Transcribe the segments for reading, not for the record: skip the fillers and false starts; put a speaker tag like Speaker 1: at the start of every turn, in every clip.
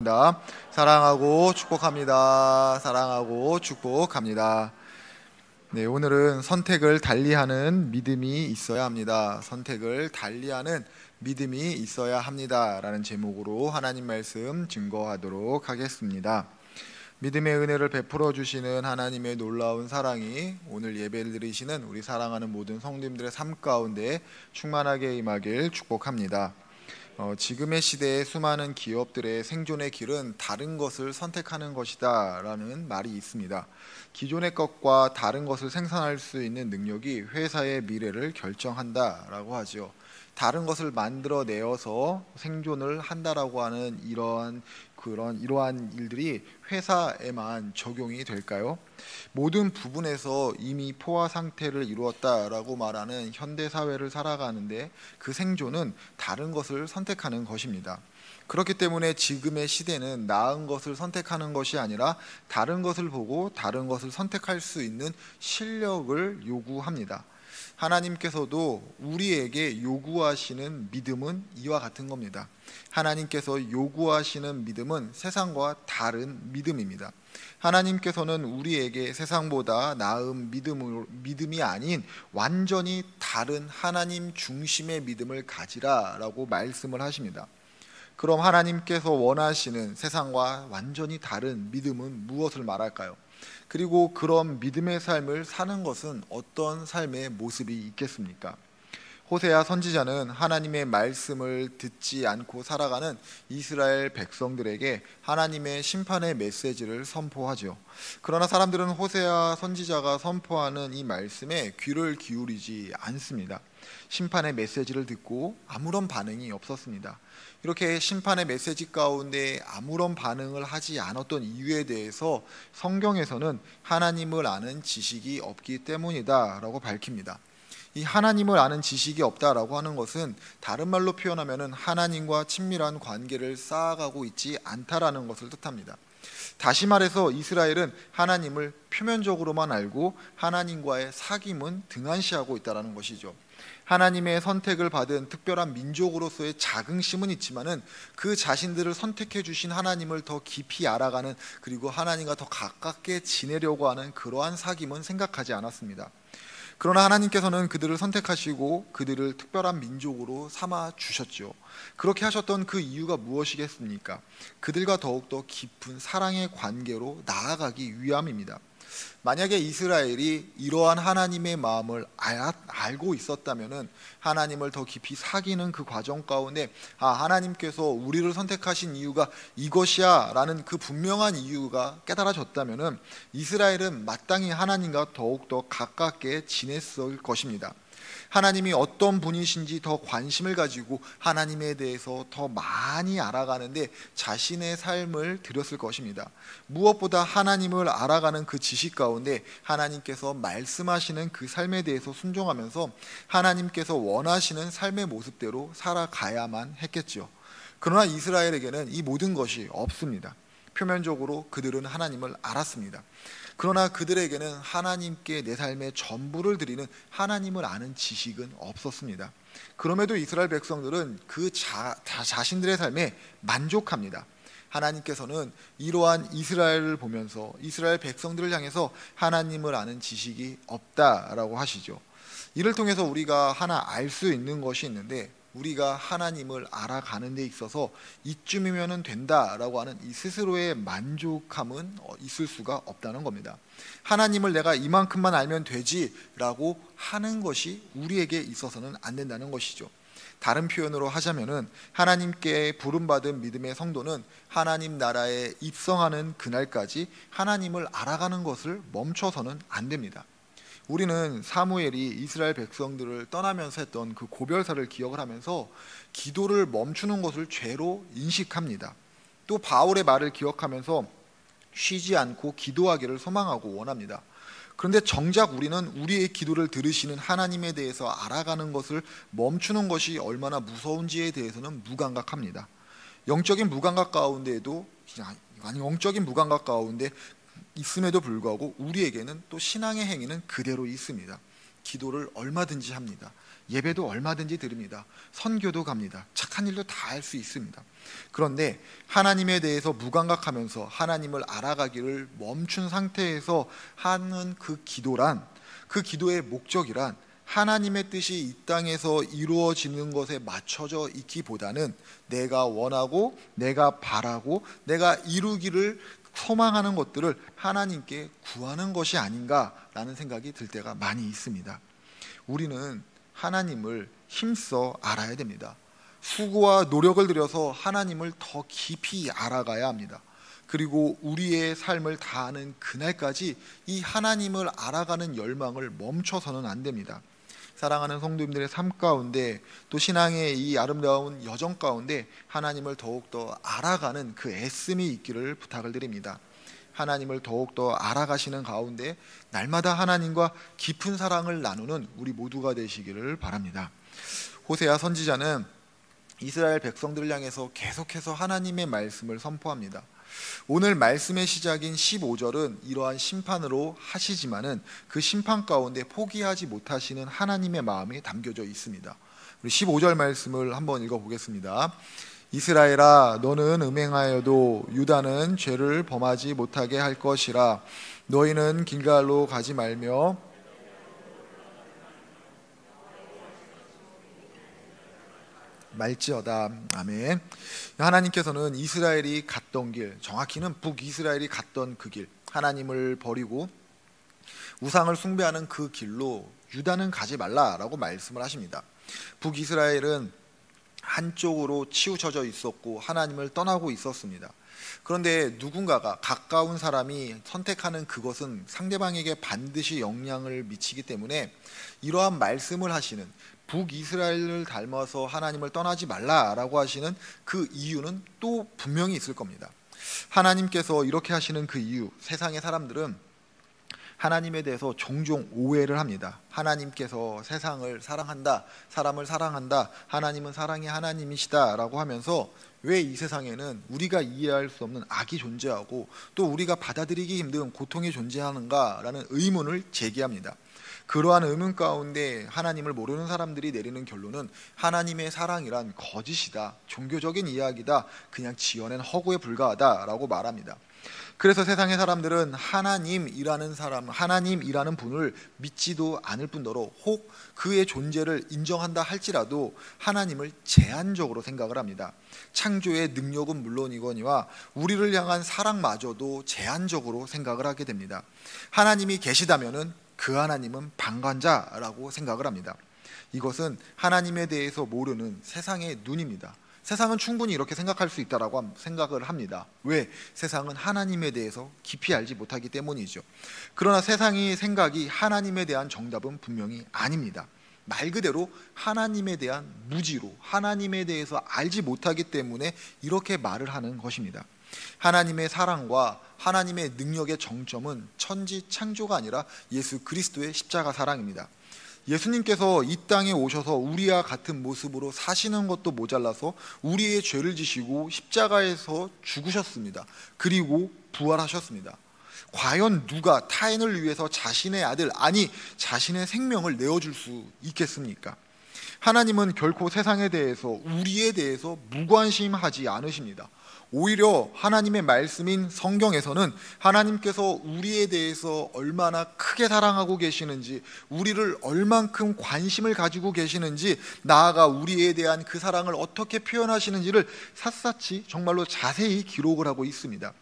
Speaker 1: 축복합니다. 사랑하고 축복합니다. 사랑하고 축복합니다. 네, 오늘은 선택을 달리하는 믿음이 있어야 합니다. 선택을 달리하는 믿음이 있어야 합니다. 라는 제목으로 하나님 말씀 증거하도록 하겠습니다. 믿음의 은혜를 베풀어 주시는 하나님의 놀라운 사랑이 오늘 예배를 드리시는 우리 사랑하는 모든 성도님들의 삶 가운데 충만하게 임하길 축복합니다. 지금의 시대에 수많은 기업들의 생존의 길은 다른 것을 선택하는 것이다 라는 말이 있습니다. 기존의 것과 다른 것을 생산할 수 있는 능력이 회사의 미래를 결정한다 라고 하죠. 다른 것을 만들어내어서 생존을 한다라고 하는 이러한 일들이 회사에만 적용이 될까요? 모든 부분에서 이미 포화 상태를 이루었다라고 말하는 현대 사회를 살아가는데 그 생존은 다른 것을 선택하는 것입니다. 그렇기 때문에 지금의 시대는 나은 것을 선택하는 것이 아니라 다른 것을 보고 다른 것을 선택할 수 있는 실력을 요구합니다. 하나님께서도 우리에게 요구하시는 믿음은 이와 같은 겁니다. 하나님께서 요구하시는 믿음은 세상과 다른 믿음입니다. 하나님께서는 우리에게 세상보다 나은 믿음이 아닌 완전히 다른 하나님 중심의 믿음을 가지라라고 말씀을 하십니다. 그럼 하나님께서 원하시는 세상과 완전히 다른 믿음은 무엇을 말할까요? 그리고 그런 믿음의 삶을 사는 것은 어떤 삶의 모습이 있겠습니까? 호세아 선지자는 하나님의 말씀을 듣지 않고 살아가는 이스라엘 백성들에게 하나님의 심판의 메시지를 선포하죠. 그러나 사람들은 호세아 선지자가 선포하는 이 말씀에 귀를 기울이지 않습니다. 심판의 메시지를 듣고 아무런 반응이 없었습니다. 이렇게 심판의 메시지 가운데 아무런 반응을 하지 않았던 이유에 대해서 성경에서는 하나님을 아는 지식이 없기 때문이다 라고 밝힙니다. 이 하나님을 아는 지식이 없다라고 하는 것은 다른 말로 표현하면 하나님과 친밀한 관계를 쌓아가고 있지 않다라는 것을 뜻합니다. 다시 말해서 이스라엘은 하나님을 표면적으로만 알고 하나님과의 사귐은 등한시하고 있다는 것이죠. 하나님의 선택을 받은 특별한 민족으로서의 자긍심은 있지만은 그 자신들을 선택해 주신 하나님을 더 깊이 알아가는, 그리고 하나님과 더 가깝게 지내려고 하는 그러한 사귐은 생각하지 않았습니다. 그러나 하나님께서는 그들을 선택하시고 그들을 특별한 민족으로 삼아 주셨죠. 그렇게 하셨던 그 이유가 무엇이겠습니까? 그들과 더욱더 깊은 사랑의 관계로 나아가기 위함입니다. 만약에 이스라엘이 이러한 하나님의 마음을 알고 있었다면 하나님을 더 깊이 사귀는 그 과정 가운데 하나님께서 우리를 선택하신 이유가 이것이야 라는 그 분명한 이유가 깨달아졌다면 이스라엘은 마땅히 하나님과 더욱더 가깝게 지냈을 것입니다. 하나님이 어떤 분이신지 더 관심을 가지고 하나님에 대해서 더 많이 알아가는데 자신의 삶을 들였을 것입니다. 무엇보다 하나님을 알아가는 그 지식 가운데 하나님께서 말씀하시는 그 삶에 대해서 순종하면서 하나님께서 원하시는 삶의 모습대로 살아가야만 했겠죠. 그러나 이스라엘에게는 이 모든 것이 없습니다. 표면적으로 그들은 하나님을 알았습니다. 그러나 그들에게는 하나님께 내 삶의 전부를 드리는 하나님을 아는 지식은 없었습니다. 그럼에도 이스라엘 백성들은 그 자신들의 삶에 만족합니다. 하나님께서는 이러한 이스라엘을 보면서 이스라엘 백성들을 향해서 하나님을 아는 지식이 없다라고 하시죠. 이를 통해서 우리가 하나 알 수 있는 것이 있는데, 우리가 하나님을 알아가는 데 있어서 이쯤이면 된다라고 하는 이 스스로의 만족함은 있을 수가 없다는 겁니다. 하나님을 내가 이만큼만 알면 되지라고 하는 것이 우리에게 있어서는 안 된다는 것이죠. 다른 표현으로 하자면은 하나님께 부름받은 믿음의 성도는 하나님 나라에 입성하는 그날까지 하나님을 알아가는 것을 멈춰서는 안 됩니다. 우리는 사무엘이 이스라엘 백성들을 떠나면서 했던 그 고별사를 기억을 하면서 기도를 멈추는 것을 죄로 인식합니다. 또 바울의 말을 기억하면서 쉬지 않고 기도하기를 소망하고 원합니다. 그런데 정작 우리는 우리의 기도를 들으시는 하나님에 대해서 알아가는 것을 멈추는 것이 얼마나 무서운지에 대해서는 무감각합니다. 영적인 무감각 가운데에도 영적인 무감각 가운데 있음에도 불구하고 우리에게는 또 신앙의 행위는 그대로 있습니다. 기도를 얼마든지 합니다. 예배도 얼마든지 드립니다. 선교도 갑니다. 착한 일도 다 할 수 있습니다. 그런데 하나님에 대해서 무감각하면서 하나님을 알아가기를 멈춘 상태에서 하는 그 기도란, 그 기도의 목적이란 하나님의 뜻이 이 땅에서 이루어지는 것에 맞춰져 있기보다는 내가 원하고 내가 바라고 내가 이루기를 소망하는 것들을 하나님께 구하는 것이 아닌가라는 생각이 들 때가 많이 있습니다. 우리는 하나님을 힘써 알아야 됩니다. 수고와 노력을 들여서 하나님을 더 깊이 알아가야 합니다. 그리고 우리의 삶을 다하는 그날까지 이 하나님을 알아가는 열망을 멈춰서는 안 됩니다. 사랑하는 성도님들의 삶 가운데 또 신앙의 이 아름다운 여정 가운데 하나님을 더욱더 알아가는 그 애씀이 있기를 부탁을 드립니다. 하나님을 더욱더 알아가시는 가운데 날마다 하나님과 깊은 사랑을 나누는 우리 모두가 되시기를 바랍니다. 호세아 선지자는 이스라엘 백성들을 향해서 계속해서 하나님의 말씀을 선포합니다. 오늘 말씀의 시작인 15절은 이러한 심판으로 하시지만은 그 심판 가운데 포기하지 못하시는 하나님의 마음이 담겨져 있습니다. 우리 15절 말씀을 한번 읽어보겠습니다. 이스라엘아, 너는 음행하여도 유다는 죄를 범하지 못하게 할 것이라. 너희는 길갈로 가지 말며 말지어다. 아멘. 하나님께서는 이스라엘이 갔던 길, 정확히는 북이스라엘이 갔던 그 길, 하나님을 버리고 우상을 숭배하는 그 길로 유다는 가지 말라라고 말씀을 하십니다. 북이스라엘은 한쪽으로 치우쳐져 있었고 하나님을 떠나고 있었습니다. 그런데 누군가가, 가까운 사람이 선택하는 그것은 상대방에게 반드시 영향을 미치기 때문에 이러한 말씀을 하시는, 북이스라엘을 닮아서 하나님을 떠나지 말라라고 하시는 그 이유는 또 분명히 있을 겁니다. 하나님께서 이렇게 하시는 그 이유, 세상의 사람들은 하나님에 대해서 종종 오해를 합니다. 하나님께서 세상을 사랑한다, 사람을 사랑한다, 하나님은 사랑의 하나님이시다라고 하면서 왜 이 세상에는 우리가 이해할 수 없는 악이 존재하고 또 우리가 받아들이기 힘든 고통이 존재하는가라는 의문을 제기합니다. 그러한 의문 가운데 하나님을 모르는 사람들이 내리는 결론은 하나님의 사랑이란 거짓이다, 종교적인 이야기다, 그냥 지어낸 허구에 불과하다라고 말합니다. 그래서 세상의 사람들은 하나님이라는 사람, 하나님이라는 분을 믿지도 않을 뿐더러 혹 그의 존재를 인정한다 할지라도 하나님을 제한적으로 생각을 합니다. 창조의 능력은 물론이거니와 우리를 향한 사랑마저도 제한적으로 생각을 하게 됩니다. 하나님이 계시다면은 그 하나님은 방관자라고 생각을 합니다. 이것은 하나님에 대해서 모르는 세상의 눈입니다. 세상은 충분히 이렇게 생각할 수 있다라고 생각을 합니다. 왜? 세상은 하나님에 대해서 깊이 알지 못하기 때문이죠. 그러나 세상의 생각이 하나님에 대한 정답은 분명히 아닙니다. 말 그대로 하나님에 대한 무지로, 하나님에 대해서 알지 못하기 때문에 이렇게 말을 하는 것입니다. 하나님의 사랑과 하나님의 능력의 정점은 천지 창조가 아니라 예수 그리스도의 십자가 사랑입니다. 예수님께서 이 땅에 오셔서 우리와 같은 모습으로 사시는 것도 모자라서 우리의 죄를 지시고 십자가에서 죽으셨습니다. 그리고 부활하셨습니다. 과연 누가 타인을 위해서 자신의 아들, 아니 자신의 생명을 내어줄 수 있겠습니까? 하나님은 결코 세상에 대해서, 우리에 대해서 무관심하지 않으십니다. 오히려 하나님의 말씀인 성경에서는 하나님께서 우리에 대해서 얼마나 크게 사랑하고 계시는지, 우리를 얼만큼 관심을 가지고 계시는지, 나아가 우리에 대한 그 사랑을 어떻게 표현하시는지를 샅샅이 정말로 자세히 기록을 하고 있습니다.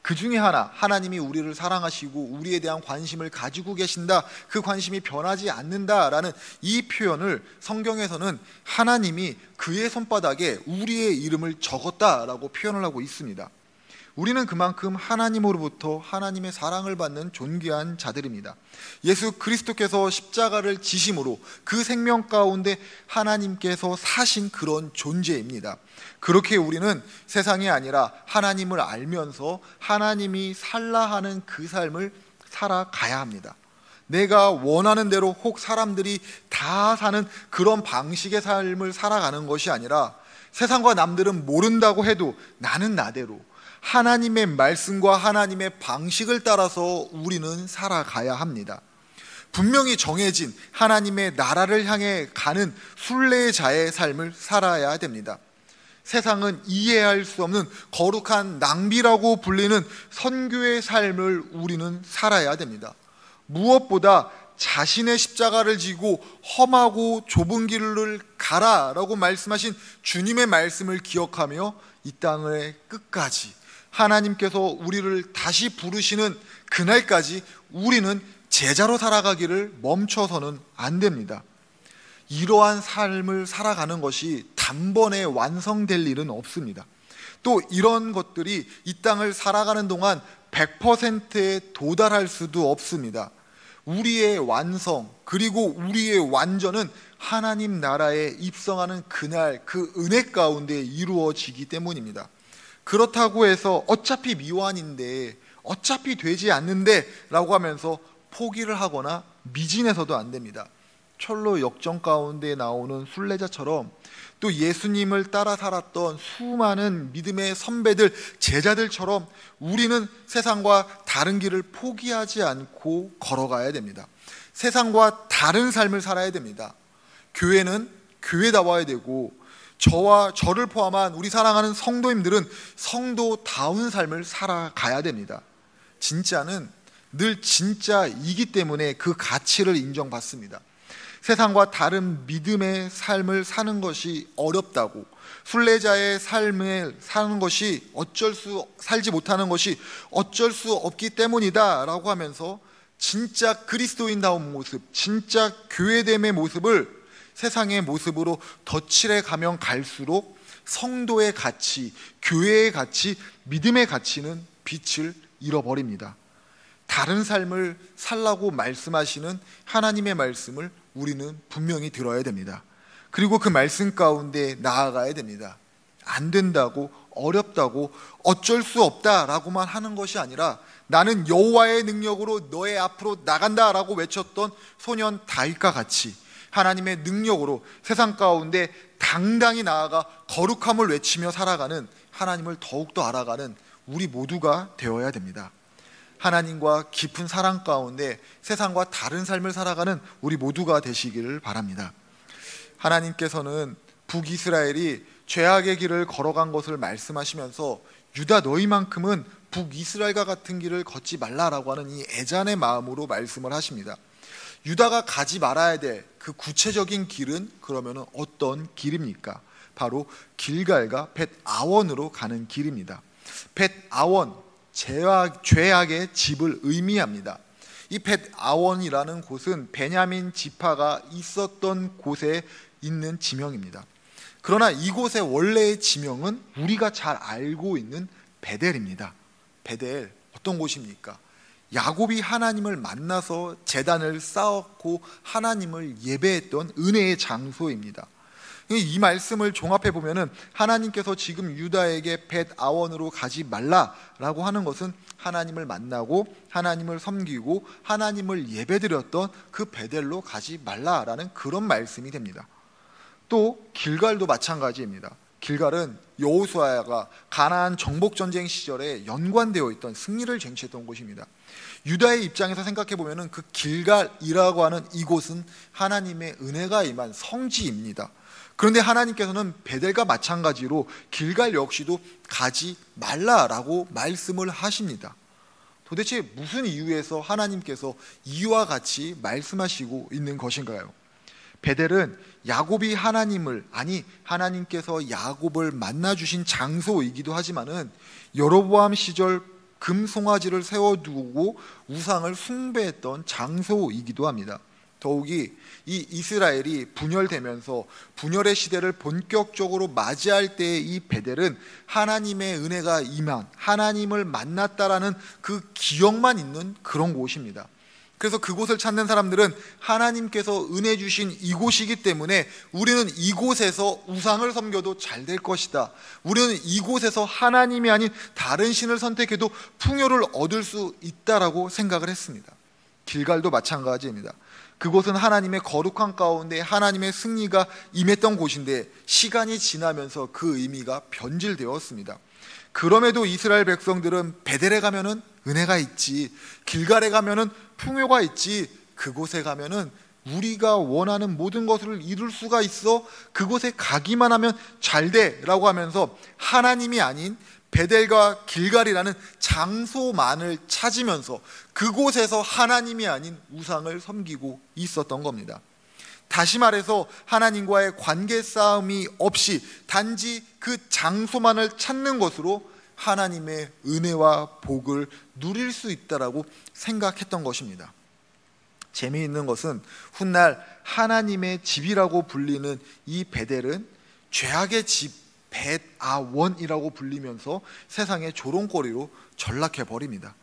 Speaker 1: 그 중에 하나, 하나님이 우리를 사랑하시고 우리에 대한 관심을 가지고 계신다, 그 관심이 변하지 않는다라는 이 표현을 성경에서는 하나님이 그의 손바닥에 우리의 이름을 적었다라고 표현을 하고 있습니다. 우리는 그만큼 하나님으로부터 하나님의 사랑을 받는 존귀한 자들입니다. 예수 그리스도께서 십자가를 지심으로 그 생명 가운데 하나님께서 사신 그런 존재입니다. 그렇게 우리는 세상이 아니라 하나님을 알면서 하나님이 살라 하는 그 삶을 살아가야 합니다. 내가 원하는 대로 혹 사람들이 다 사는 그런 방식의 삶을 살아가는 것이 아니라 세상과 남들은 모른다고 해도 나는 나대로 하나님의 말씀과 하나님의 방식을 따라서 우리는 살아가야 합니다. 분명히 정해진 하나님의 나라를 향해 가는 순례자의 삶을 살아야 됩니다. 세상은 이해할 수 없는 거룩한 낭비라고 불리는 선교의 삶을 우리는 살아야 됩니다. 무엇보다 자신의 십자가를 지고 험하고 좁은 길을 가라라고 말씀하신 주님의 말씀을 기억하며 이 땅의 끝까지 하나님께서 우리를 다시 부르시는 그날까지 우리는 제자로 살아가기를 멈춰서는 안 됩니다. 이러한 삶을 살아가는 것이 단번에 완성될 일은 없습니다. 또 이런 것들이 이 땅을 살아가는 동안 100%에 도달할 수도 없습니다. 우리의 완성 그리고 우리의 완전은 하나님 나라에 입성하는 그날 그 은혜 가운데 이루어지기 때문입니다. 그렇다고 해서 어차피 미완인데 어차피 되지 않는데 라고 하면서 포기를 하거나 미진해서도 안 됩니다. 철로 역정 가운데 나오는 순례자처럼 또 예수님을 따라 살았던 수많은 믿음의 선배들, 제자들처럼 우리는 세상과 다른 길을 포기하지 않고 걸어가야 됩니다. 세상과 다른 삶을 살아야 됩니다. 교회는 교회다워야 되고 저와 저를 포함한 우리 사랑하는 성도님들은 성도다운 삶을 살아가야 됩니다. 진짜는 늘 진짜이기 때문에 그 가치를 인정받습니다. 세상과 다른 믿음의 삶을 사는 것이 어렵다고, 순례자의 삶을 사는 것이 살지 못하는 것이 어쩔 수 없기 때문이다 라고 하면서 진짜 그리스도인다운 모습, 진짜 교회됨의 모습을 세상의 모습으로 덧칠해 가면 갈수록 성도의 가치, 교회의 가치, 믿음의 가치는 빛을 잃어버립니다. 다른 삶을 살라고 말씀하시는 하나님의 말씀을 우리는 분명히 들어야 됩니다. 그리고 그 말씀 가운데 나아가야 됩니다. 안 된다고, 어렵다고, 어쩔 수 없다라고만 하는 것이 아니라 나는 여호와의 능력으로 너의 앞으로 나간다라고 외쳤던 소년 다윗과 같이 하나님의 능력으로 세상 가운데 당당히 나아가 거룩함을 외치며 살아가는, 하나님을 더욱더 알아가는 우리 모두가 되어야 됩니다. 하나님과 깊은 사랑 가운데 세상과 다른 삶을 살아가는 우리 모두가 되시기를 바랍니다. 하나님께서는 북이스라엘이 죄악의 길을 걸어간 것을 말씀하시면서 유다 너희만큼은 북이스라엘과 같은 길을 걷지 말라라고 하는 이 애잔의 마음으로 말씀을 하십니다. 유다가 가지 말아야 될 그 구체적인 길은 그러면 어떤 길입니까? 바로 길갈과 벳아원으로 가는 길입니다. 벳아원, 죄악의 집을 의미합니다. 이 벳아원이라는 곳은 베냐민 지파가 있었던 곳에 있는 지명입니다. 그러나 이곳의 원래의 지명은 우리가 잘 알고 있는 베델입니다. 베델, 어떤 곳입니까? 야곱이 하나님을 만나서 제단을 쌓았고 하나님을 예배했던 은혜의 장소입니다. 이 말씀을 종합해 보면은 하나님께서 지금 유다에게 벳아원으로 가지 말라라고 하는 것은 하나님을 만나고 하나님을 섬기고 하나님을 예배드렸던 그 베델로 가지 말라라는 그런 말씀이 됩니다. 또 길갈도 마찬가지입니다. 길갈은 여호수아가 가나안 정복 전쟁 시절에 연관되어 있던 승리를 쟁취했던 곳입니다. 유다의 입장에서 생각해 보면은 그 길갈이라고 하는 이곳은 하나님의 은혜가 임한 성지입니다. 그런데 하나님께서는 베델과 마찬가지로 길갈 역시도 가지 말라라고 말씀을 하십니다. 도대체 무슨 이유에서 하나님께서 이와 같이 말씀하시고 있는 것인가요? 베델은 야곱이 하나님께서 야곱을 만나 주신 장소이기도 하지만은 여로보암 시절 금송아지를 세워두고 우상을 숭배했던 장소이기도 합니다. 더욱이 이 이스라엘이 분열되면서 분열의 시대를 본격적으로 맞이할 때의 이 베델은 하나님의 은혜가 임한, 하나님을 만났다라는 그 기억만 있는 그런 곳입니다. 그래서 그곳을 찾는 사람들은 하나님께서 은혜 주신 이곳이기 때문에 우리는 이곳에서 우상을 섬겨도 잘 될 것이다. 우리는 이곳에서 하나님이 아닌 다른 신을 선택해도 풍요를 얻을 수 있다라고 생각을 했습니다. 길갈도 마찬가지입니다. 그곳은 하나님의 거룩한 가운데 하나님의 승리가 임했던 곳인데 시간이 지나면서 그 의미가 변질되었습니다. 그럼에도 이스라엘 백성들은 베델에 가면은 은혜가 있지, 길갈에 가면은 풍요가 있지, 그곳에 가면은 우리가 원하는 모든 것을 이룰 수가 있어. 그곳에 가기만 하면 잘 돼라고 하면서 하나님이 아닌 베델과 길갈이라는 장소만을 찾으면서 그곳에서 하나님이 아닌 우상을 섬기고 있었던 겁니다. 다시 말해서 하나님과의 관계 싸움이 없이 단지 그 장소만을 찾는 것으로 하나님의 은혜와 복을 누릴 수 있다라고 생각했던 것입니다. 재미있는 것은 훗날 하나님의 집이라고 불리는 이 베델은 죄악의 집 벳아원이라고 불리면서 세상의 조롱거리로 전락해버립니다.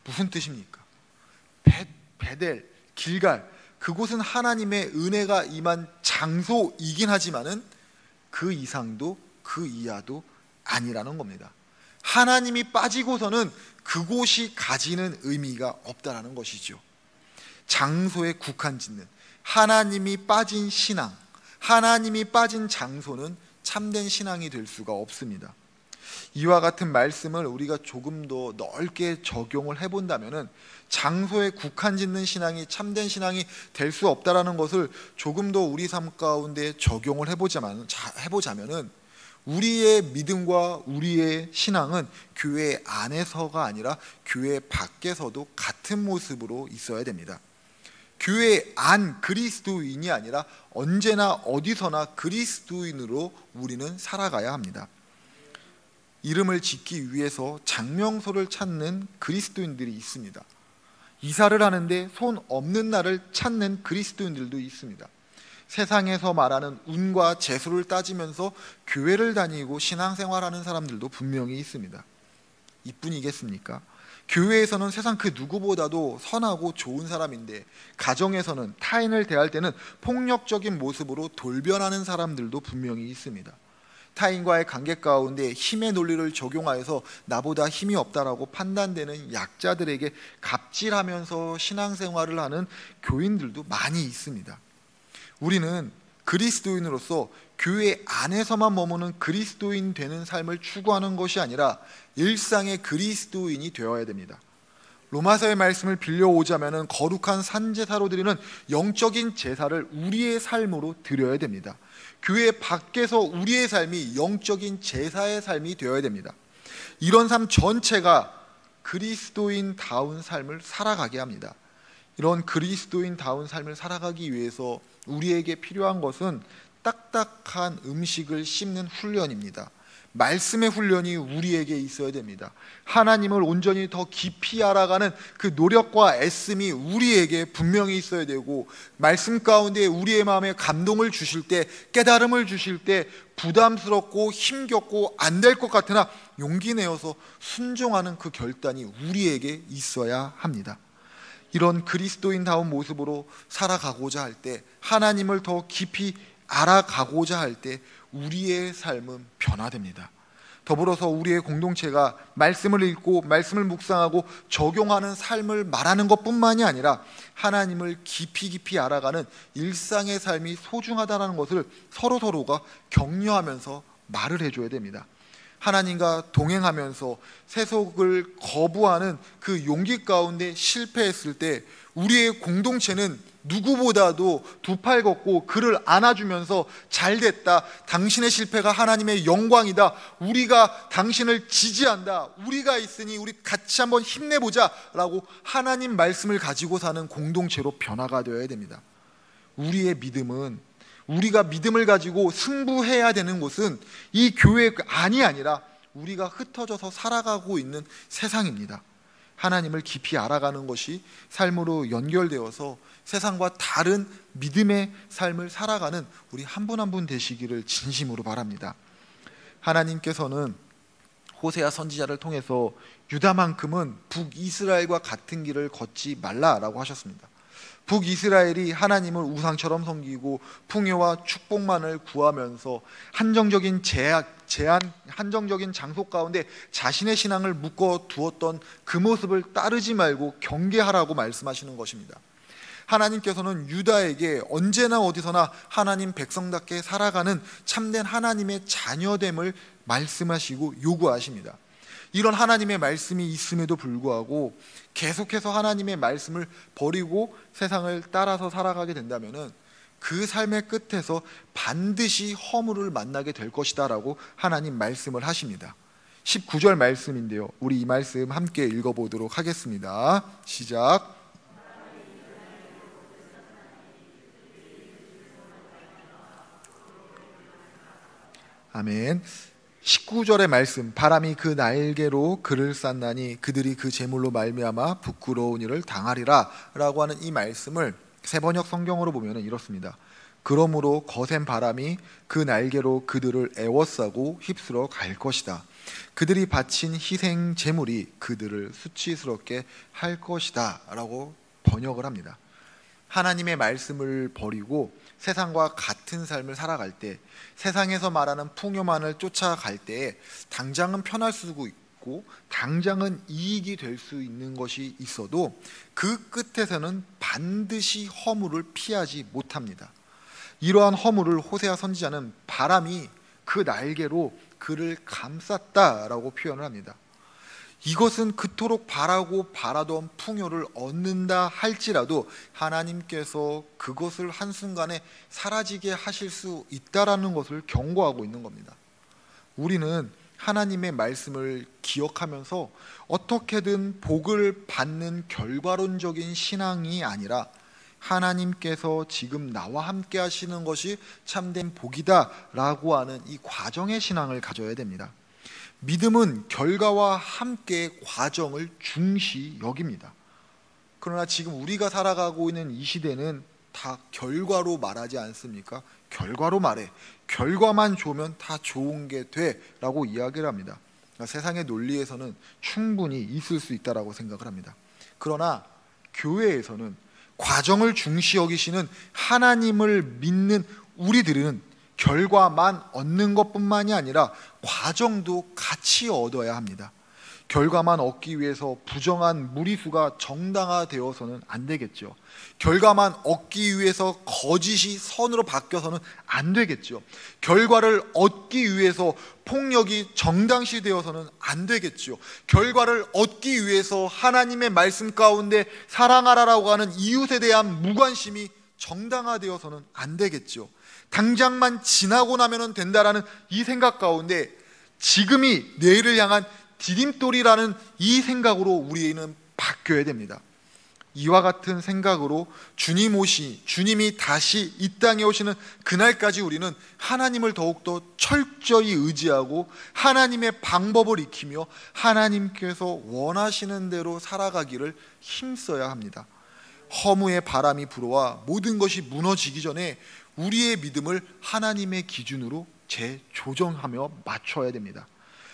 Speaker 1: 무슨 뜻입니까? 베델, 길갈, 그곳은 하나님의 은혜가 임한 장소이긴 하지만은 그 이상도 그 이하도 아니라는 겁니다. 하나님이 빠지고서는 그곳이 가지는 의미가 없다라는 것이죠. 장소에 국한짓는 하나님이 빠진 신앙, 하나님이 빠진 장소는 참된 신앙이 될 수가 없습니다. 이와 같은 말씀을 우리가 조금 더 넓게 적용을 해본다면 장소에 국한짓는 신앙이 참된 신앙이 될 수 없다라는 것을 조금 더 우리 삶 가운데 적용을 해보자면 우리의 믿음과 우리의 신앙은 교회 안에서가 아니라 교회 밖에서도 같은 모습으로 있어야 됩니다. 교회 안 그리스도인이 아니라 언제나 어디서나 그리스도인으로 우리는 살아가야 합니다. 이름을 짓기 위해서 장명소를 찾는 그리스도인들이 있습니다. 이사를 하는데 손 없는 날을 찾는 그리스도인들도 있습니다. 세상에서 말하는 운과 재수를 따지면서 교회를 다니고 신앙생활하는 사람들도 분명히 있습니다. 이뿐이겠습니까? 교회에서는 세상 그 누구보다도 선하고 좋은 사람인데 가정에서는 타인을 대할 때는 폭력적인 모습으로 돌변하는 사람들도 분명히 있습니다. 타인과의 관계 가운데 힘의 논리를 적용하여서 나보다 힘이 없다라고 판단되는 약자들에게 갑질하면서 신앙생활을 하는 교인들도 많이 있습니다. 우리는 그리스도인으로서 교회 안에서만 머무는 그리스도인 되는 삶을 추구하는 것이 아니라 일상의 그리스도인이 되어야 됩니다. 로마서의 말씀을 빌려오자면 거룩한 산제사로 드리는 영적인 제사를 우리의 삶으로 드려야 됩니다. 교회 밖에서 우리의 삶이 영적인 제사의 삶이 되어야 됩니다. 이런 삶 전체가 그리스도인다운 삶을 살아가게 합니다. 이런 그리스도인다운 삶을 살아가기 위해서 우리에게 필요한 것은 딱딱한 음식을 씹는 훈련입니다. 말씀의 훈련이 우리에게 있어야 됩니다. 하나님을 온전히 더 깊이 알아가는 그 노력과 애씀이 우리에게 분명히 있어야 되고, 말씀 가운데 우리의 마음에 감동을 주실 때, 깨달음을 주실 때 부담스럽고 힘겹고 안 될 것 같으나 용기 내어서 순종하는 그 결단이 우리에게 있어야 합니다. 이런 그리스도인다운 모습으로 살아가고자 할 때, 하나님을 더 깊이 알아가고자 할 때 우리의 삶은 변화됩니다. 더불어서 우리의 공동체가 말씀을 읽고 말씀을 묵상하고 적용하는 삶을 말하는 것뿐만이 아니라 하나님을 깊이 알아가는 일상의 삶이 소중하다는 것을 서로가 격려하면서 말을 해줘야 됩니다. 하나님과 동행하면서 세속을 거부하는 그 용기 가운데 실패했을 때 우리의 공동체는 누구보다도 두 팔 걷고 그를 안아주면서 잘됐다, 당신의 실패가 하나님의 영광이다, 우리가 당신을 지지한다, 우리가 있으니 우리 같이 한번 힘내보자 라고 하나님 말씀을 가지고 사는 공동체로 변화가 되어야 됩니다. 우리의 믿음은, 우리가 믿음을 가지고 승부해야 되는 곳은 이 교회 안이 아니라 우리가 흩어져서 살아가고 있는 세상입니다. 하나님을 깊이 알아가는 것이 삶으로 연결되어서 세상과 다른 믿음의 삶을 살아가는 우리 한 분 한 분 되시기를 진심으로 바랍니다. 하나님께서는 호세아 선지자를 통해서 유다만큼은 북이스라엘과 같은 길을 걷지 말라라고 하셨습니다. 북이스라엘이 하나님을 우상처럼 섬기고 풍요와 축복만을 구하면서 한정적인 한정적인 장소 가운데 자신의 신앙을 묶어 두었던 그 모습을 따르지 말고 경계하라고 말씀하시는 것입니다. 하나님께서는 유다에게 언제나 어디서나 하나님 백성답게 살아가는 참된 하나님의 자녀됨을 말씀하시고 요구하십니다. 이런 하나님의 말씀이 있음에도 불구하고 계속해서 하나님의 말씀을 버리고 세상을 따라서 살아가게 된다면은 그 삶의 끝에서 반드시 허물을 만나게 될 것이다 라고 하나님 말씀을 하십니다. 19절 말씀인데요, 우리 이 말씀 함께 읽어보도록 하겠습니다. 시작. 아멘. 19절의 말씀, 바람이 그 날개로 그를 쌌나니 그들이 그 재물로 말미암아 부끄러운 일을 당하리라 라고 하는 이 말씀을 새번역 성경으로 보면 이렇습니다. 그러므로 거센 바람이 그 날개로 그들을 에워싸고 휩쓸어 갈 것이다. 그들이 바친 희생 제물이 그들을 수치스럽게 할 것이다 라고 번역을 합니다. 하나님의 말씀을 버리고 세상과 같은 삶을 살아갈 때, 세상에서 말하는 풍요만을 쫓아갈 때에 당장은 편할 수도 있고 당장은 이익이 될 수 있는 것이 있어도 그 끝에서는 반드시 허물을 피하지 못합니다. 이러한 허물을 호세아 선지자는 바람이 그 날개로 그를 감쌌다라고 표현을 합니다. 이것은 그토록 바라던 풍요를 얻는다 할지라도 하나님께서 그것을 한순간에 사라지게 하실 수 있다라는 것을 경고하고 있는 겁니다. 우리는 하나님의 말씀을 기억하면서 어떻게든 복을 받는 결과론적인 신앙이 아니라 하나님께서 지금 나와 함께 하시는 것이 참된 복이다 라고 하는 이 과정의 신앙을 가져야 됩니다. 믿음은 결과와 함께 과정을 중시 여깁니다. 그러나 지금 우리가 살아가고 있는 이 시대는 다 결과로 말하지 않습니까? 결과로 말해. 결과만 좋으면 다 좋은 게 돼 라고 이야기를 합니다. 그러니까 세상의 논리에서는 충분히 있을 수 있다고 생각을 합니다. 그러나 교회에서는 과정을 중시 여기시는 하나님을 믿는 우리들은 결과만 얻는 것뿐만이 아니라 과정도 같이 얻어야 합니다. 결과만 얻기 위해서 부정한 무리수가 정당화되어서는 안 되겠죠. 결과만 얻기 위해서 거짓이 선으로 바뀌어서는 안 되겠죠. 결과를 얻기 위해서 폭력이 정당시되어서는 안 되겠죠. 결과를 얻기 위해서 하나님의 말씀 가운데 사랑하라라고 하는 이웃에 대한 무관심이 정당화되어서는 안 되겠죠. 당장만 지나고 나면 된다라는 이 생각 가운데 지금이 내일을 향한 디딤돌이라는 이 생각으로 우리는 바뀌어야 됩니다. 이와 같은 생각으로 주님이 다시 이 땅에 오시는 그날까지 우리는 하나님을 더욱더 철저히 의지하고 하나님의 방법을 익히며 하나님께서 원하시는 대로 살아가기를 힘써야 합니다. 허무의 바람이 불어와 모든 것이 무너지기 전에 우리의 믿음을 하나님의 기준으로 재조정하며 맞춰야 됩니다.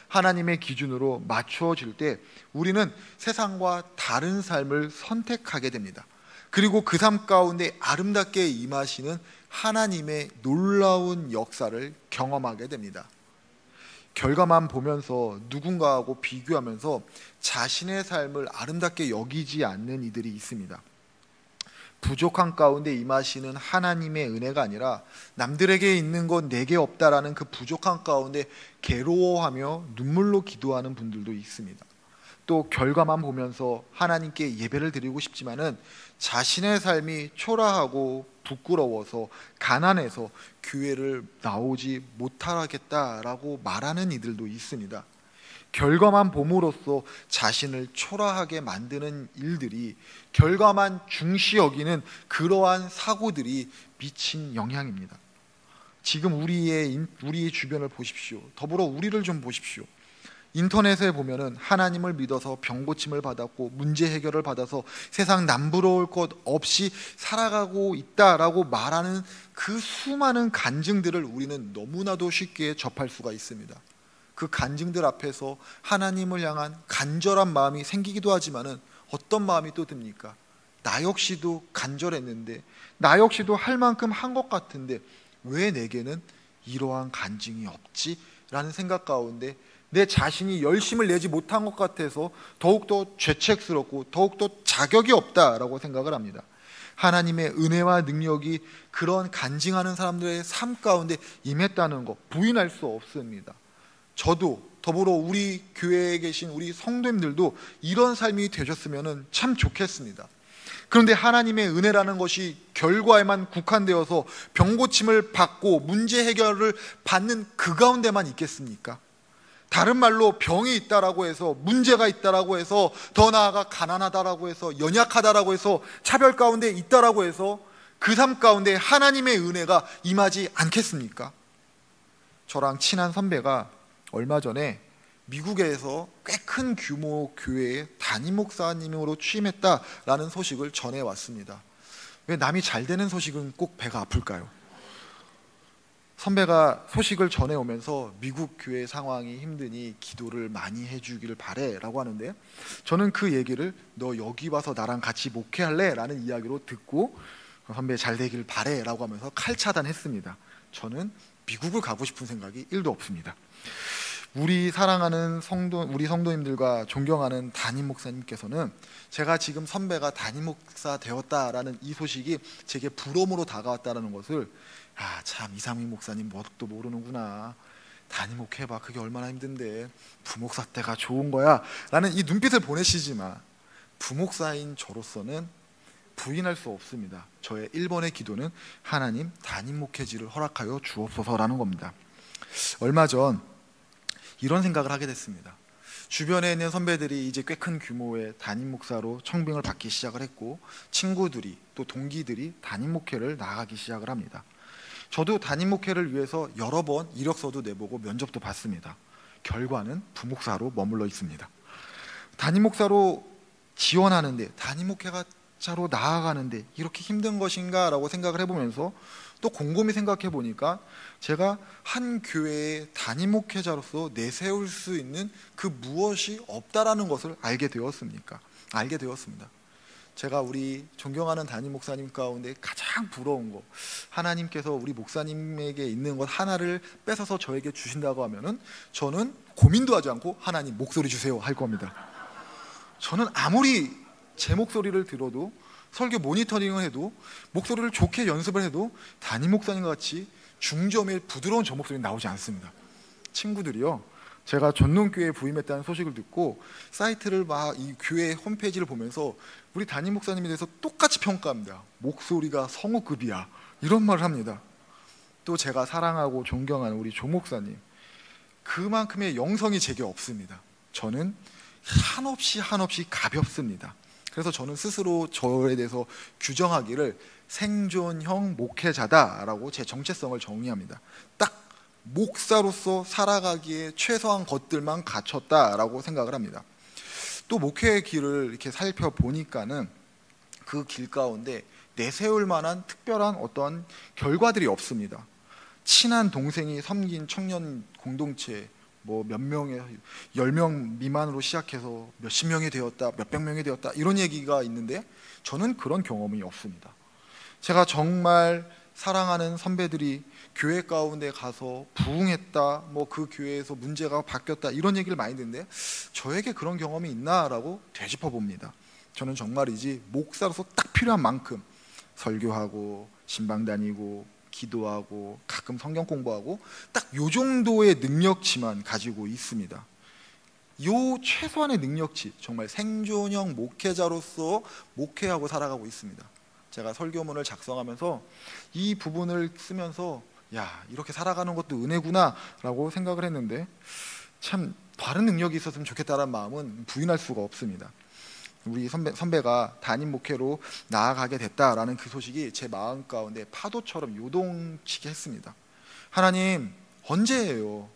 Speaker 1: 하나님의 기준으로 맞춰질 때 우리는 세상과 다른 삶을 선택하게 됩니다. 그리고 그 삶 가운데 아름답게 임하시는 하나님의 놀라운 역사를 경험하게 됩니다. 결과만 보면서 누군가하고 비교하면서 자신의 삶을 아름답게 여기지 않는 이들이 있습니다. 부족한 가운데 임하시는 하나님의 은혜가 아니라 남들에게 있는 건 내게 없다라는 그 부족한 가운데 괴로워하며 눈물로 기도하는 분들도 있습니다. 또 결과만 보면서 하나님께 예배를 드리고 싶지만은 자신의 삶이 초라하고 부끄러워서 가난해서 교회를 나오지 못하겠다라고 말하는 이들도 있습니다. 결과만 봄으로써 자신을 초라하게 만드는 일들이, 결과만 중시 여기는 그러한 사고들이 미친 영향입니다. 지금 우리의 주변을 보십시오. 더불어 우리를 좀 보십시오. 인터넷에 보면은 하나님을 믿어서 병 고침을 받았고 문제 해결을 받아서 세상 남부러울 것 없이 살아가고 있다라고 말하는 그 수많은 간증들을 우리는 너무나도 쉽게 접할 수가 있습니다. 그 간증들 앞에서 하나님을 향한 간절한 마음이 생기기도 하지만은 어떤 마음이 또 듭니까? 나 역시도 간절했는데, 나 역시도 할 만큼 한 것 같은데 왜 내게는 이러한 간증이 없지? 라는 생각 가운데 내 자신이 열심을 내지 못한 것 같아서 더욱더 죄책스럽고 더욱더 자격이 없다라고 생각을 합니다. 하나님의 은혜와 능력이 그런 간증하는 사람들의 삶 가운데 임했다는 것 부인할 수 없습니다. 저도 더불어 우리 교회에 계신 우리 성도님들도 이런 삶이 되셨으면 참 좋겠습니다. 그런데 하나님의 은혜라는 것이 결과에만 국한되어서 병고침을 받고 문제 해결을 받는 그 가운데만 있겠습니까? 다른 말로 병이 있다라고 해서, 문제가 있다라고 해서, 더 나아가 가난하다라고 해서, 연약하다라고 해서, 차별 가운데 있다라고 해서 그 삶 가운데 하나님의 은혜가 임하지 않겠습니까? 저랑 친한 선배가 얼마 전에 미국에서 꽤 큰 규모 교회의 담임 목사님으로 취임했다라는 소식을 전해왔습니다. 왜 남이 잘 되는 소식은 꼭 배가 아플까요? 선배가 소식을 전해오면서 미국 교회 상황이 힘드니 기도를 많이 해주기를 바래 라고 하는데, 저는 그 얘기를 너 여기 와서 나랑 같이 목회할래? 라는 이야기로 듣고 선배 잘 되길 바래 라고 하면서 칼차단했습니다. 저는 미국을 가고 싶은 생각이 1도 없습니다. 우리 사랑하는 우리 성도님들과 존경하는 담임 목사님께서는 제가 지금 선배가 담임 목사 되었다라는 이 소식이 제게 부러움으로 다가왔다는 것을, 참 이상민 목사님 뭣도 모르는구나, 담임 목회해봐, 그게 얼마나 힘든데, 부목사 때가 좋은 거야 라는 이 눈빛을 보내시지만, 부목사인 저로서는 부인할 수 없습니다. 저의 1번의 기도는 하나님 담임 목회지를 허락하여 주옵소서라는 겁니다. 얼마 전 이런 생각을 하게 됐습니다. 주변에 있는 선배들이 이제 꽤 큰 규모의 담임 목사로 청빙을 받기 시작을 했고, 친구들이 또 동기들이 담임 목회를 나가기 시작을 합니다. 저도 담임 목회를 위해서 여러 번 이력서도 내보고 면접도 봤습니다. 결과는 부목사로 머물러 있습니다. 담임 목사로 지원하는데, 담임 목회자로 나아가는데 이렇게 힘든 것인가 라고 생각을 해보면서 또 곰곰이 생각해 보니까 제가 한 교회의 담임 목회자로서 내세울 수 있는 그 무엇이 없다라는 것을 알게 되었습니다. 제가 우리 존경하는 담임 목사님 가운데 가장 부러운 거, 하나님께서 우리 목사님에게 있는 것 하나를 뺏어서 저에게 주신다고 하면은 저는 고민도 하지 않고 하나님 목소리 주세요 할 겁니다. 저는 아무리 제 목소리를 들어도, 설교 모니터링을 해도, 목소리를 좋게 연습을 해도 담임 목사님과 같이 중저음의 부드러운 저 목소리 나오지 않습니다. 친구들이요, 제가 전농교회에 부임했다는 소식을 듣고 사이트를 막 이 교회 홈페이지를 보면서 우리 담임 목사님에 대해서 똑같이 평가합니다. 목소리가 성우급이야, 이런 말을 합니다. 또 제가 사랑하고 존경하는 우리 조 목사님, 그만큼의 영성이 제게 없습니다. 저는 한없이 가볍습니다. 그래서 저는 스스로 저에 대해서 규정하기를 생존형 목회자다라고 제 정체성을 정의합니다. 딱 목사로서 살아가기에 최소한 것들만 갖췄다라고 생각을 합니다. 또 목회의 길을 이렇게 살펴보니까는 그 길 가운데 내세울 만한 특별한 어떤 결과들이 없습니다. 친한 동생이 섬긴 청년 공동체, 몇 명에 10명 미만으로 시작해서 몇십 명이 되었다, 몇백 명이 되었다, 이런 얘기가 있는데 저는 그런 경험이 없습니다. 제가 정말 사랑하는 선배들이 교회 가운데 가서 부흥했다, 그 교회에서 문제가 바뀌었다, 이런 얘기를 많이 듣는데 저에게 그런 경험이 있나라고 되짚어 봅니다. 저는 정말이지 목사로서 딱 필요한 만큼 설교하고 신방 다니고 기도하고 가끔 성경 공부하고 딱 요 정도의 능력치만 가지고 있습니다. 요 최소한의 능력치, 정말 생존형 목회자로서 목회하고 살아가고 있습니다. 제가 설교문을 작성하면서 이 부분을 쓰면서 이렇게 살아가는 것도 은혜구나 라고 생각을 했는데, 참 다른 능력이 있었으면 좋겠다는 마음은 부인할 수가 없습니다. 우리 선배가 담임 목회로 나아가게 됐다라는 그 소식이 제 마음 가운데 파도처럼 요동치게 했습니다. 하나님, 언제예요?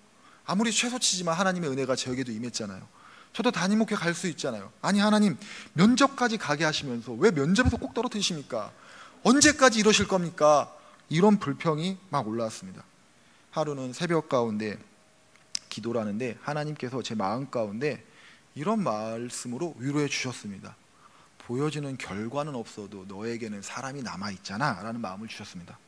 Speaker 1: 아무리 최소치지만 하나님의 은혜가 저에게도 임했잖아요. 저도 담임 목회 갈 수 있잖아요. 아니 하나님, 면접까지 가게 하시면서 왜 면접에서 꼭 떨어뜨리십니까? 언제까지 이러실 겁니까? 이런 불평이 막 올라왔습니다. 하루는 새벽 가운데 기도를 하는데 하나님께서 제 마음 가운데 이런 말씀으로 위로해 주셨습니다. 보여지는 결과는 없어도 너에게는 사람이 남아있잖아 라는 마음을 주셨습니다.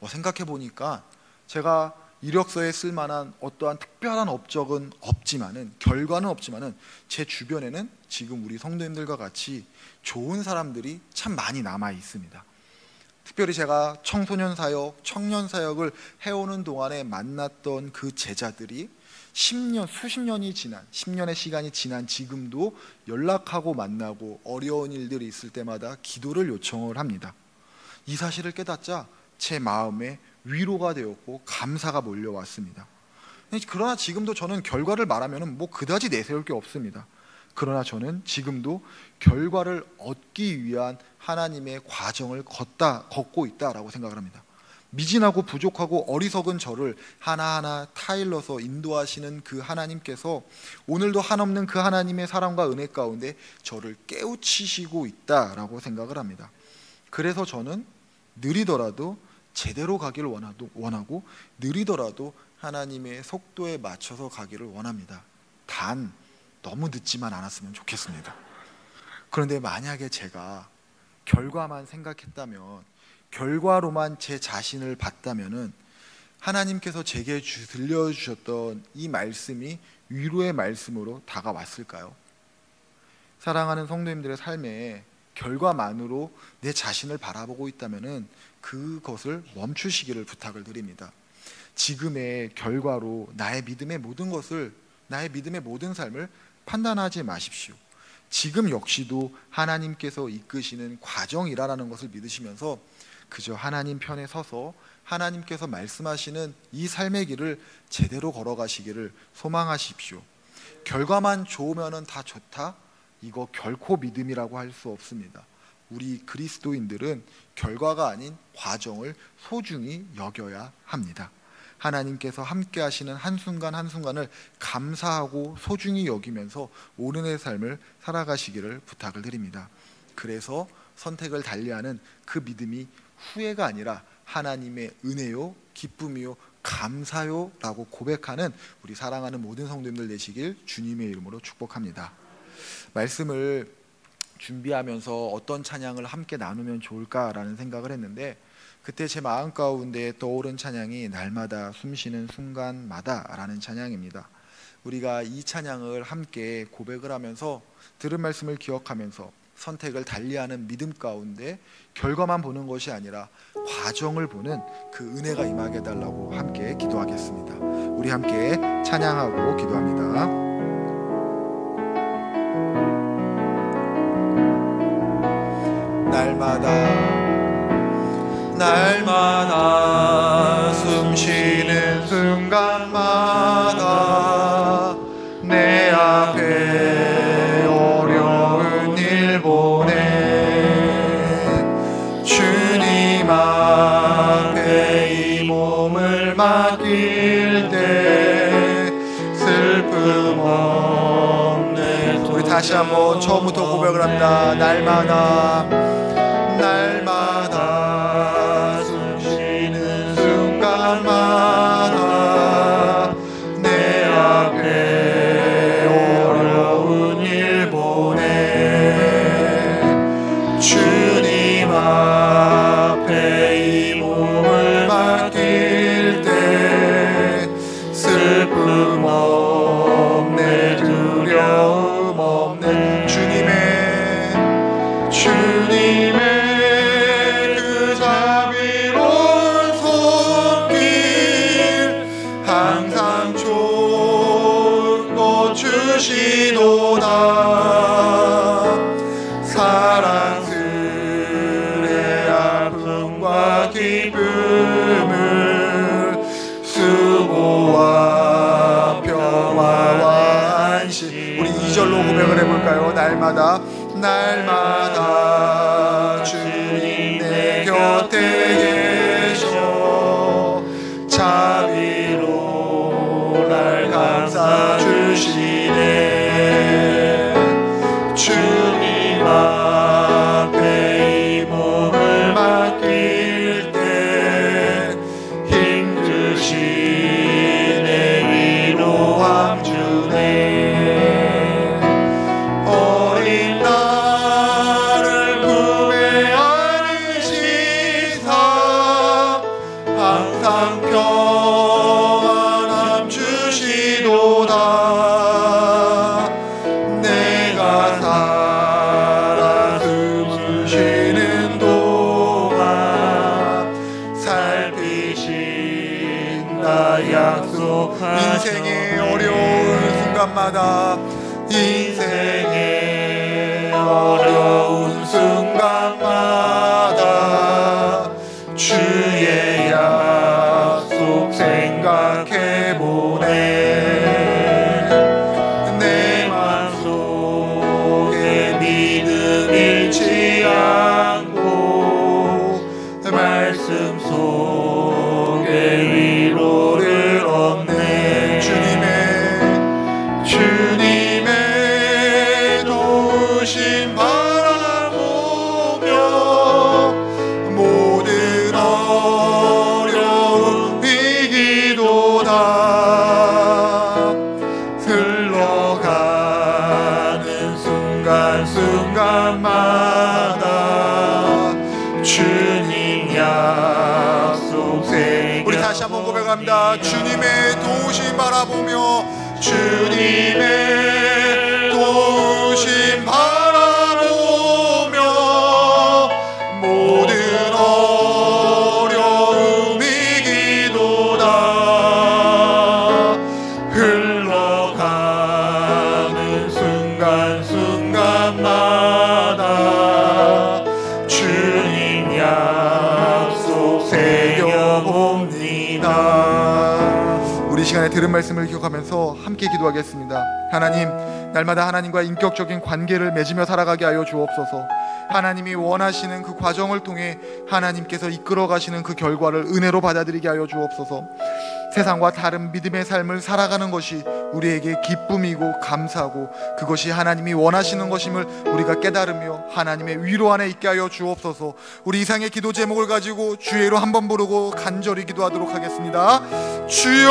Speaker 1: 생각해 보니까 제가 이력서에 쓸 만한 어떠한 특별한 업적은 없지만은, 결과는 없지만은 제 주변에는 지금 우리 성도님들과 같이 좋은 사람들이 참 많이 남아 있습니다. 특별히 제가 청소년 사역, 청년 사역을 해오는 동안에 만났던 그 제자들이 수십 년이 지난 10년의 시간이 지난 지금도 연락하고 만나고 어려운 일들이 있을 때마다 기도를 요청을 합니다. 이 사실을 깨닫자 제 마음에 위로가 되었고 감사가 몰려왔습니다. 그러나 지금도 저는 결과를 말하면 그다지 내세울 게 없습니다. 그러나 저는 지금도 결과를 얻기 위한 하나님의 과정을 걷고 있다라고 생각을 합니다. 미진하고 부족하고 어리석은 저를 하나하나 타일러서 인도하시는 그 하나님께서 오늘도 한없는 그 하나님의 사랑과 은혜 가운데 저를 깨우치시고 있다라고 생각을 합니다. 그래서 저는 느리더라도 제대로 가기를 원하고 느리더라도 하나님의 속도에 맞춰서 가기를 원합니다. 단 너무 늦지만 않았으면 좋겠습니다. 그런데 만약에 제가 결과만 생각했다면, 결과로만 제 자신을 봤다면은 하나님께서 제게 들려주셨던 이 말씀이 위로의 말씀으로 다가왔을까요? 사랑하는 성도님들의 삶에 결과만으로 내 자신을 바라보고 있다면은 그것을 멈추시기를 부탁을 드립니다. 지금의 결과로 나의 믿음의 모든 삶을 판단하지 마십시오. 지금 역시도 하나님께서 이끄시는 과정이라는 것을 믿으시면서 그저 하나님 편에 서서 하나님께서 말씀하시는 이 삶의 길을 제대로 걸어가시기를 소망하십시오. 결과만 좋으면 다 좋다? 이거 결코 믿음이라고 할 수 없습니다. 우리 그리스도인들은 결과가 아닌 과정을 소중히 여겨야 합니다. 하나님께서 함께 하시는 한순간 한순간을 감사하고 소중히 여기면서 오늘의 삶을 살아가시기를 부탁을 드립니다. 그래서 선택을 달리하는 그 믿음이 후회가 아니라 하나님의 은혜요, 기쁨이요, 감사요 라고 고백하는 우리 사랑하는 모든 성도님들 되시길 주님의 이름으로 축복합니다. 말씀을 준비하면서 어떤 찬양을 함께 나누면 좋을까라는 생각을 했는데, 그때 제 마음 가운데 떠오른 찬양이 날마다 숨쉬는 순간마다 라는 찬양입니다. 우리가 이 찬양을 함께 고백을 하면서 들은 말씀을 기억하면서 선택을 달리하는 믿음 가운데 결과만 보는 것이 아니라 과정을 보는 그 은혜가 임하게 해달라고 함께 기도하겠습니다. 우리 함께 찬양하고 기도합니다. 날마다 숨쉬는 순간마다 내 앞에 어려운 일 보내 주님 앞에 이 몸을 맡길 때 슬픔 없네. 우리 다시 한번 처음부터 고백을 합니다. 날마다 숨쉬는 순간마다 내 앞에 어려운 일 보내 주님 앞에 이 몸을 맡길 때 슬픔 없네, 두려움 없네. 주님의 그 자비로운 손길 항상 쫓으시도다. 사랑스레 아픔과 기쁨을 수고와 평화와 안식. 우리 2절로 고백을 해볼까요? 날마다 주님 내 곁에 계셔 자비로 날 감싸 주시네. 주님 앞에 이 몸을 맡길 때 힘드시네 위로함 주네. 평안함 주시도다. 내가 살아 순간마다 인생의 어려운 순간마다 주의 약속 생각해보네. 내 맘속에 믿음 잃지 않고 말씀 속에 위로를 얻네. 주님의 도우심 바라보며 모든 어려움 위기도 다 흘러가는 순간순간마다 주님 약속 새겨. 우리 다시 한번 고백합니다. 주님의 도우심 바라보며, 주님의 도우심 바라보며 모든 어려움 위기도 다 흘러가는 순간순간마다 주님 약속 새겨봅니다. 우리 시간에 들은 말씀을 기억하면서 함께 기도하겠습니다. 하나님, 날마다 하나님과 인격적인 관계를 맺으며 살아가게 하여 주옵소서. 하나님이 원하시는 그 과정을 통해 하나님께서 이끌어 가시는 그 결과를 은혜로 받아들이게 하여 주옵소서. 세상과 다른 믿음의 삶을 살아가는 것이 우리에게 기쁨이고 감사하고 그것이 하나님이 원하시는 것임을 우리가 깨달으며 하나님의 위로 안에 있게 하여 주옵소서. 우리 이상의 기도 제목을 가지고 주의로 한번 부르고 간절히 기도하도록 하겠습니다. 주여,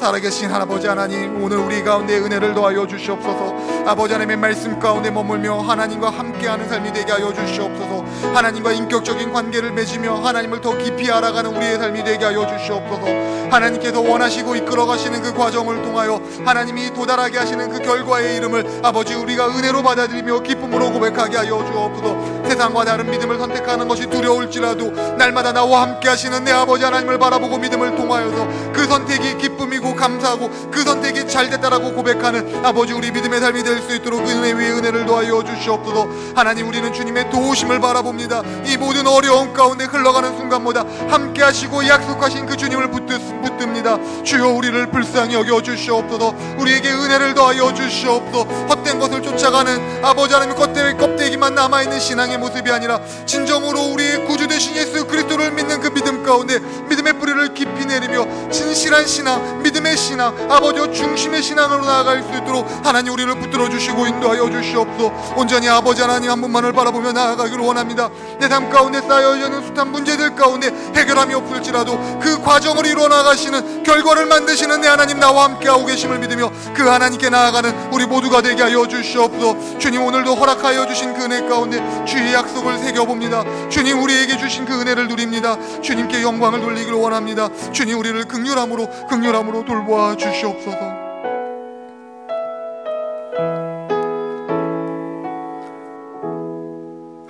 Speaker 1: 살아계신 아버지 하나님, 오늘 우리 가운데 은혜를 더하여 주시옵소서. 아버지 하나님의 말씀 가운데 머물며 하나님과 함께하는 삶이 되게 하여 주시옵소서. 하나님과 인격적인 관계를 맺으며 하나님을 더 깊이 알아가는 우리의 삶이 되게 하여 주시옵소서. 하나님께서 원하시고 이끌어 가시는 그 과정을 통하여 하나님이 도달하게 하시는 그 결과의 이름을 아버지 우리가 은혜로 받아들이며 기쁨으로 고백하게 하여 주옵소서. 세상과 다른 믿음을 선택하는 것이 두려울지라도 날마다 나와 함께 하시는 내 아버지 하나님을 바라보고 믿음을 통하여서 그 선택이 기쁨이고 감사하고 그 선택이 잘됐다라고 고백하는 아버지 우리 믿음의 삶이 될 수 있도록 은혜 위에 은혜를 더하여 주시옵소서. 하나님, 우리는 주님의 도우심을 바라봅니다. 이 모든 어려움 가운데 흘러가는 순간마다 함께 하시고 약속하신 그 주님을 붙듭니다. 주여, 우리를 불쌍히 여겨 주시옵소서. 우리에게 은혜를 더하여 주시옵소서. 헛된 것을 쫓아가는 아버지 하나님 껍데기만 남아있는 신앙의 모습이 아니라 진정으로 우리의 구주 되신 예수 그리스도를 믿는 그 믿음 가운데 믿음의 뿌리를 깊이 내리며 진실한 신앙, 믿음의 신앙, 아버지와 중심의 신앙으로 나아갈 수 있도록 하나님 우리를 붙들어 주시고 인도하여 주시옵소서. 온전히 아버지 하나님 한 분만을 바라보며 나아가기를 원합니다. 내 삶 가운데 쌓여있는 숱한 문제들 가운데 해결함이 없을지라도 그 과정을 이루어 나가시는 결과를 만드시는 내 하나님 나와 함께하고 계심을 믿으며 그 하나님께 나아가는 우리 모두가 되게 하여 주시옵소서. 주님, 오늘도 허락하여 주신 그 은혜 가운데 주의 약속을 새겨봅니다. 주님, 우리에게 주신 그 은혜를 누립니다. 주님께 영광을 돌리기를 원합니다. 주님, 우리를 긍휼함으로 돌보아 주시옵소서.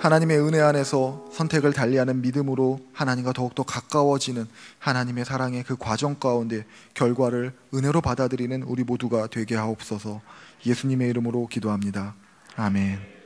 Speaker 1: 하나님의 은혜 안에서 선택을 달리하는 믿음으로 하나님과 더욱더 가까워지는 하나님의 사랑의 그 과정 가운데 결과를 은혜로 받아들이는 우리 모두가 되게 하옵소서. 예수님의 이름으로 기도합니다. 아멘.